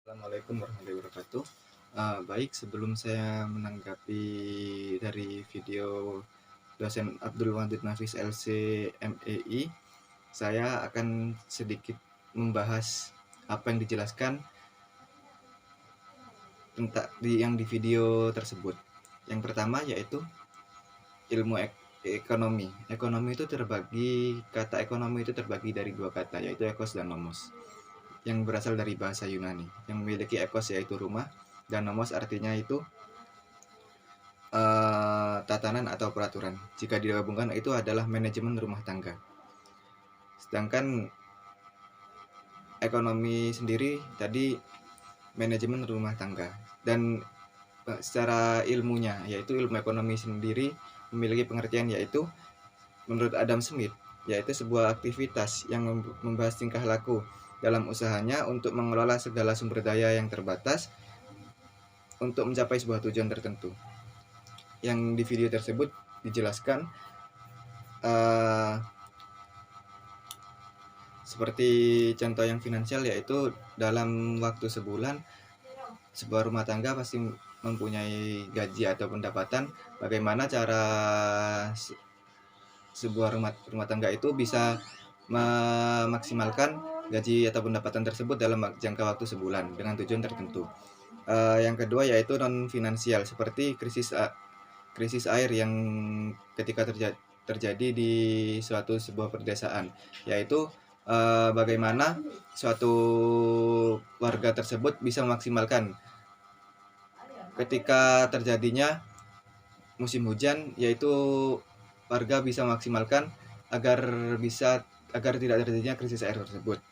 Assalamualaikum warahmatullahi wabarakatuh. Baik, sebelum saya menanggapi dari video dosen Abdul Wadid Nafis LC MEI, saya akan sedikit membahas apa yang dijelaskan tentang yang di video tersebut. Yang pertama yaitu ilmu ekonomi. Ekonomi itu kata ekonomi itu terbagi dari dua kata, yaitu ekos dan nomos, yang berasal dari bahasa Yunani, yang memiliki ekos yaitu rumah, dan nomos artinya itu tatanan atau peraturan. Jika digabungkan itu adalah manajemen rumah tangga. Sedangkan ekonomi sendiri tadi manajemen rumah tangga. Dan secara ilmunya, yaitu ilmu ekonomi sendiri memiliki pengertian yaitu menurut Adam Smith, yaitu sebuah aktivitas yang membahas tingkah laku dalam usahanya untuk mengelola segala sumber daya yang terbatas untuk mencapai sebuah tujuan tertentu. Yang di video tersebut dijelaskan seperti contoh yang finansial, yaitu dalam waktu sebulan sebuah rumah tangga pasti mempunyai gaji atau pendapatan. Bagaimana cara sebuah rumah tangga itu bisa memaksimalkan gaji atau pendapatan tersebut dalam jangka waktu sebulan dengan tujuan tertentu. Yang kedua yaitu non finansial, seperti krisis air yang ketika terjadi di sebuah perdesaan, yaitu bagaimana suatu warga tersebut bisa memaksimalkan ketika terjadinya musim hujan, yaitu warga bisa memaksimalkan agar tidak terjadinya krisis air tersebut.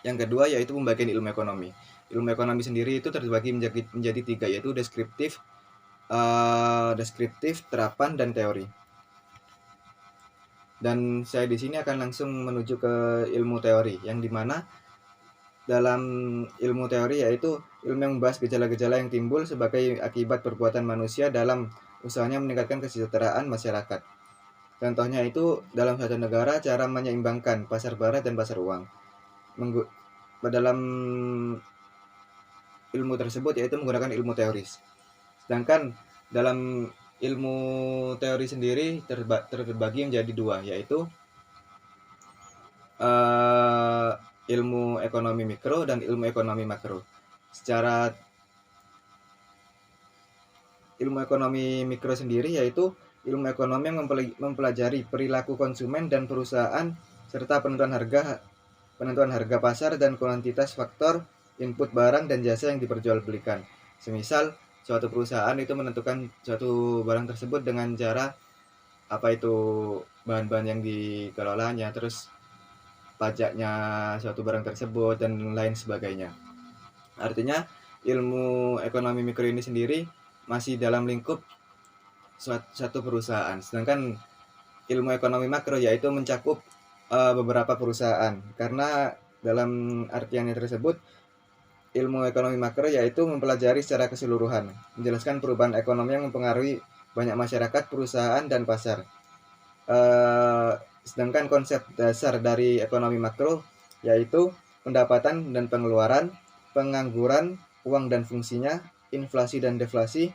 Yang kedua yaitu pembagian ilmu ekonomi. Ilmu ekonomi sendiri itu terbagi menjadi tiga, yaitu deskriptif, terapan, dan teori. Dan saya di sini akan langsung menuju ke ilmu teori, yang dimana dalam ilmu teori yaitu ilmu yang membahas gejala-gejala yang timbul sebagai akibat perbuatan manusia dalam usahanya meningkatkan kesejahteraan masyarakat. Contohnya itu dalam suatu negara cara menyeimbangkan pasar barat dan pasar uang. Dalam ilmu tersebut yaitu menggunakan ilmu teoris. Sedangkan dalam ilmu teori sendiri terbagi menjadi dua, yaitu ilmu ekonomi mikro dan ilmu ekonomi makro. Secara ilmu ekonomi mikro sendiri yaitu ilmu ekonomi yang mempelajari perilaku konsumen dan perusahaan serta penentuan harga pasar dan kuantitas faktor input barang dan jasa yang diperjualbelikan. Semisal suatu perusahaan itu menentukan suatu barang tersebut dengan cara apa itu bahan-bahan yang dikelolanya, terus pajaknya suatu barang tersebut, dan lain sebagainya. Artinya ilmu ekonomi mikro ini sendiri masih dalam lingkup suatu perusahaan. Sedangkan ilmu ekonomi makro yaitu mencakup beberapa perusahaan. Karena dalam artiannya tersebut, ilmu ekonomi makro yaitu mempelajari secara keseluruhan, menjelaskan perubahan ekonomi yang mempengaruhi banyak masyarakat, perusahaan, dan pasar. Sedangkan konsep dasar dari ekonomi makro yaitu pendapatan dan pengeluaran, pengangguran, uang dan fungsinya, inflasi dan deflasi,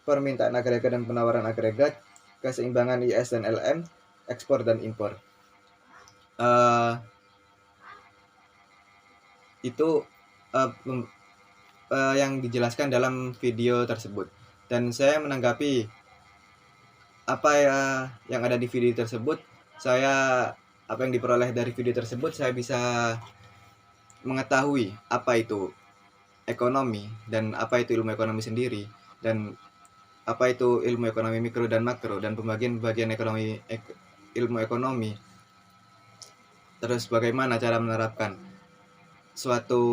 permintaan agregat dan penawaran agregat, keseimbangan IS dan LM, ekspor dan impor. Itu yang dijelaskan dalam video tersebut. Dan saya menanggapi apa yang ada di video tersebut, apa yang diperoleh dari video tersebut, saya bisa mengetahui apa itu ekonomi dan apa itu ilmu ekonomi sendiri, dan apa itu ilmu ekonomi mikro dan makro, dan pembagian ilmu ekonomi, terus bagaimana cara menerapkan suatu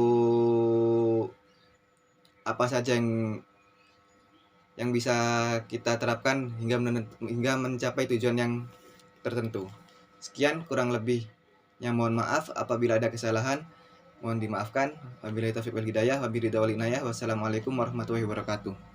apa saja yang bisa kita terapkan hingga mencapai tujuan yang tertentu. Sekian kurang lebihnya, mohon maaf apabila ada kesalahan, mohon dimaafkan. Wabillahi taufiq wal hidayah, wabillahi wal inayah. Wassalamualaikum warahmatullahi wabarakatuh.